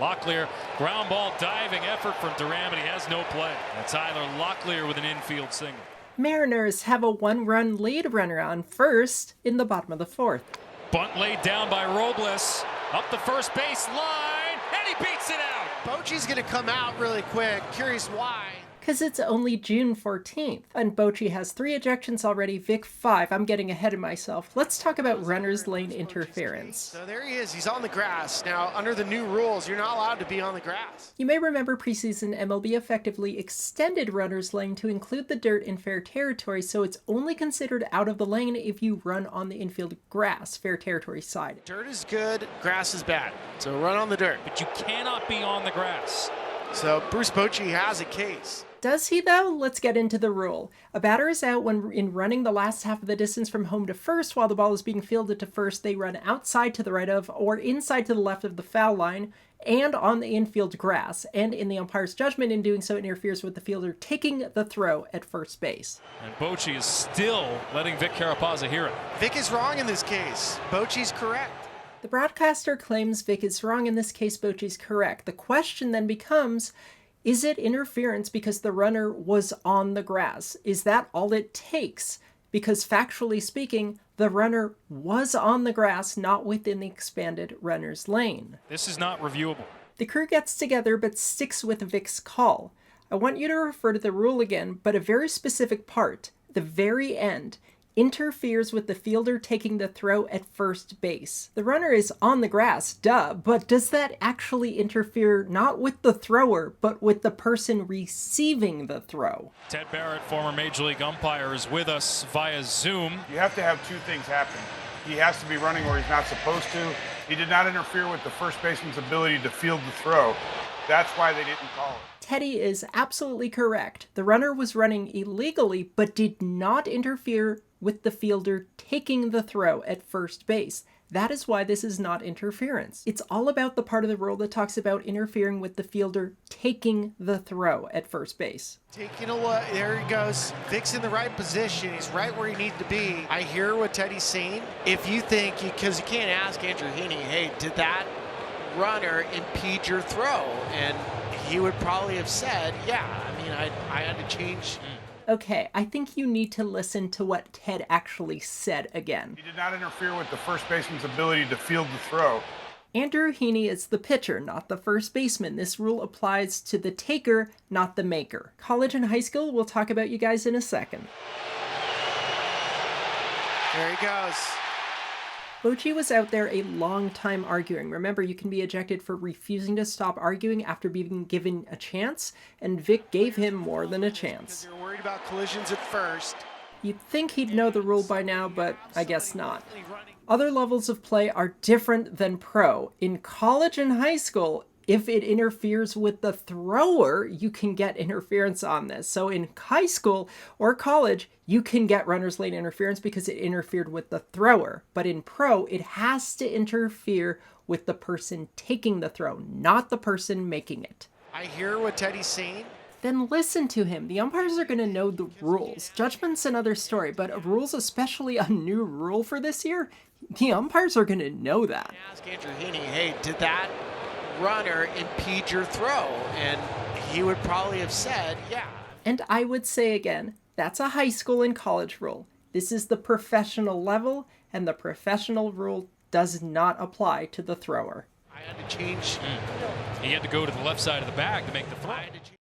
Locklear, ground ball diving effort from Duran, but he has no play. And Tyler Locklear with an infield single. Mariners have a one-run lead runner on first in the bottom of the fourth. Bunt laid down by Robles, up the first base line, and he beats it out. Bochy's going to come out really quick. Curious why. Because it's only June 14th, and Bochy has 3 ejections already, Vic 5. I'm getting ahead of myself. Let's talk about runner's lane interference. So there he is. He's on the grass. Now, under the new rules, you're not allowed to be on the grass. You may remember preseason MLB effectively extended runner's lane to include the dirt in fair territory, so it's only considered out of the lane if you run on the infield grass, fair territory side. Dirt is good, grass is bad. So run on the dirt. But you cannot be on the grass. So Bruce Bochy has a case. Does he though? Let's get into the rule. A batter is out when in running the last half of the distance from home to first while the ball is being fielded to first. They run outside to the right of or inside to the left of the foul line and on the infield grass. And in the umpire's judgment, in doing so, interferes with the fielder taking the throw at first base. And Bochy is still letting Vic Carapazza hear it. Vic is wrong in this case. Bochy's correct. The broadcaster claims Vic is wrong. In this case, Bochy's correct. The question then becomes, is it interference because the runner was on the grass? Is that all it takes? Because factually speaking, the runner was on the grass, not within the expanded runner's lane. This is not reviewable. The crew gets together but sticks with Vic's call. I want you to refer to the rule again, but a very specific part, the very end, interferes with the fielder taking the throw at first base. The runner is on the grass, duh, but does that actually interfere not with the thrower, but with the person receiving the throw? Ted Barrett, former Major League umpire, is with us via Zoom. You have to have two things happen. He has to be running where he's not supposed to. He did not interfere with the first baseman's ability to field the throw. That's why they didn't call it. Teddy is absolutely correct. The runner was running illegally, but did not interfere with the fielder taking the throw at first base. That is why this is not interference. It's all about the part of the rule that talks about interfering with the fielder taking the throw at first base. Taking a look, there he goes. Vic's in the right position. He's right where he needs to be. I hear what Teddy's saying. If you think, because you can't ask Andrew Heaney, hey, did that runner impede your throw? And he would probably have said, yeah, I mean, I had to change. Okay, I think you need to listen to what Ted actually said again. He did not interfere with the first baseman's ability to field the throw. Andrew Heaney is the pitcher, not the first baseman. This rule applies to the taker, not the maker. College and high school, we'll talk about you guys in a second. There he goes. Bochy was out there a long time arguing. Remember, you can be ejected for refusing to stop arguing after being given a chance, and Vic gave him more than a chance. You're worried about collisions at first. You'd think he'd know the rule by now, but I guess not. Other levels of play are different than pro. In college and high school, if it interferes with the thrower, you can get interference on this. So in high school or college, you can get runner's lane interference because it interfered with the thrower. But in pro, it has to interfere with the person taking the throw, not the person making it. I hear what Teddy's saying. Then listen to him. The umpires are going to know the rules. Judgment's another story, but rules, especially a new rule for this year, the umpires are going to know that. Ask Andrew Heaney, hey, did that runner impede your throw? And he would probably have said, yeah. And I would say again, that's a high school and college rule. This is the professional level, and the professional rule does not apply to the thrower. I had to change. He had to go to the left side of the bag to make the throw.